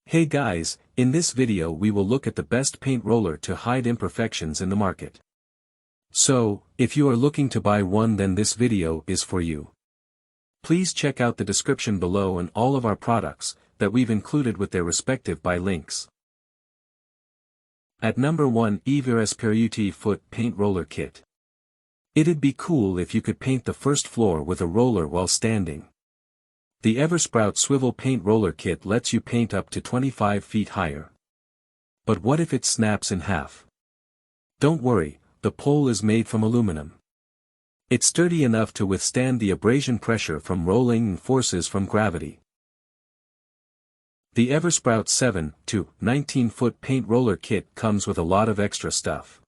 Hey guys, in this video we will look at the best paint roller to hide imperfections in the market. So, if you are looking to buy one, then this video is for you. Please check out the description below and all of our products that we've included with their respective buy links. At number 1, Eversprout Foot Paint Roller Kit. It'd be cool if you could paint the first floor with a roller while standing. The Eversprout Swivel Paint Roller Kit lets you paint up to 25 feet higher. But what if it snaps in half? Don't worry, the pole is made from aluminum. It's sturdy enough to withstand the abrasion pressure from rolling and forces from gravity. The Eversprout 7 to 19-foot paint roller kit comes with a lot of extra stuff.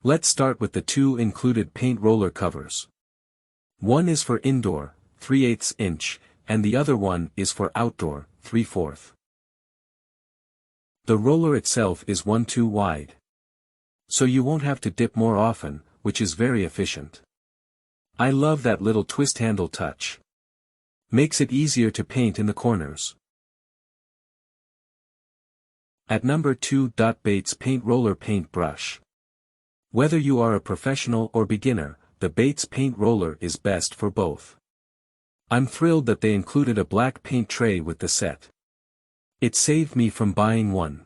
Let's start with the two included paint roller covers. One is for indoor, 3/8 inch, and the other one is for outdoor, 3/4. The roller itself is 1/2 wide. So you won't have to dip more often, which is very efficient. I love that little twist handle touch. Makes it easier to paint in the corners. At number 2, Bates Paint Roller Paint Brush. Whether you are a professional or beginner, the Bates paint roller is best for both. I'm thrilled that they included a black paint tray with the set. It saved me from buying one.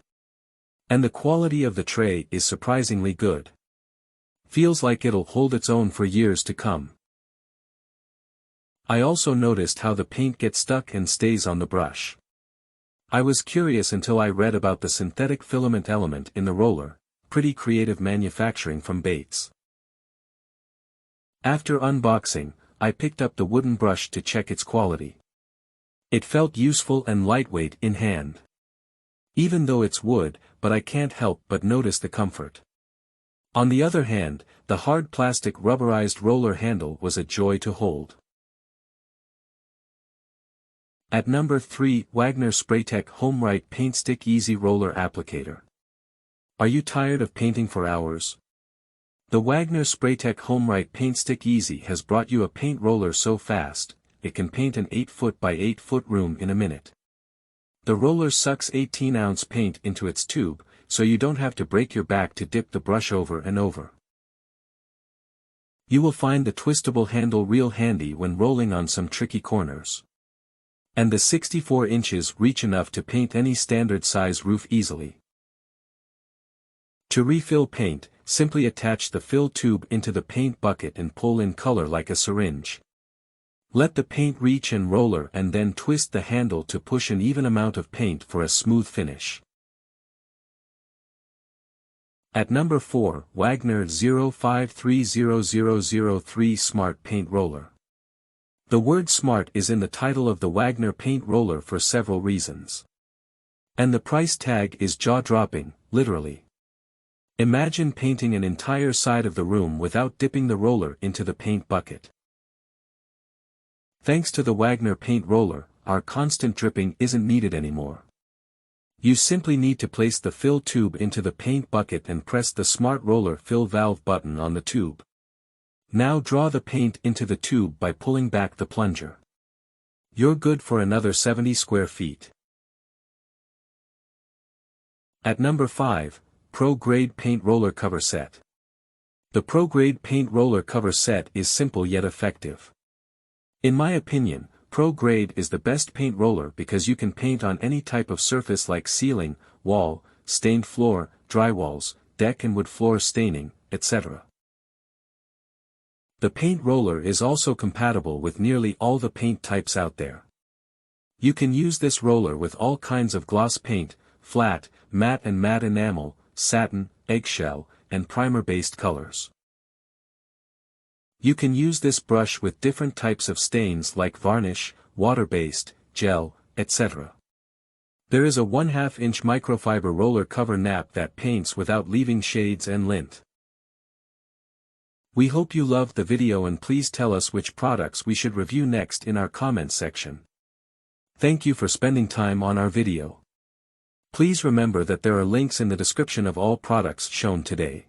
And the quality of the tray is surprisingly good. Feels like it'll hold its own for years to come. I also noticed how the paint gets stuck and stays on the brush. I was curious until I read about the synthetic filament element in the roller. Pretty creative manufacturing from Bates. After unboxing, I picked up the wooden brush to check its quality. It felt useful and lightweight in hand. Even though it's wood, but I can't help but notice the comfort. On the other hand, the hard plastic rubberized roller handle was a joy to hold. At number 3, Wagner Spraytech HomeRite Paint Stick Easy Roller Applicator. Are you tired of painting for hours? The Wagner Spraytech HomeRite Paint Stick Easy has brought you a paint roller so fast, it can paint an 8-foot by 8-foot room in a minute. The roller sucks 18-ounce paint into its tube, so you don't have to break your back to dip the brush over and over. You will find the twistable handle real handy when rolling on some tricky corners. And the 64 inches reach enough to paint any standard size roof easily. To refill paint, simply attach the fill tube into the paint bucket and pull in color like a syringe. Let the paint reach and roller and then twist the handle to push an even amount of paint for a smooth finish. At number 4, Wagner 05300003 Smart Paint Roller. The word smart is in the title of the Wagner paint roller for several reasons. And the price tag is jaw-dropping, literally. Imagine painting an entire side of the room without dipping the roller into the paint bucket. Thanks to the Wagner paint roller, our constant dripping isn't needed anymore. You simply need to place the fill tube into the paint bucket and press the Smart Roller Fill Valve button on the tube. Now draw the paint into the tube by pulling back the plunger. You're good for another 70 square feet. At number 5, ProGrade Paint Roller Cover Set. The ProGrade Paint Roller Cover Set is simple yet effective. In my opinion, ProGrade is the best paint roller because you can paint on any type of surface like ceiling, wall, stained floor, drywalls, deck and wood floor staining, etc. The paint roller is also compatible with nearly all the paint types out there. You can use this roller with all kinds of gloss paint, flat, matte and matte enamel, satin, eggshell, and primer-based colors. You can use this brush with different types of stains like varnish, water-based, gel, etc. There is a 1/2 inch microfiber roller cover nap that paints without leaving shades and lint. We hope you loved the video and please tell us which products we should review next in our comments section. Thank you for spending time on our video. Please remember that there are links in the description of all products shown today.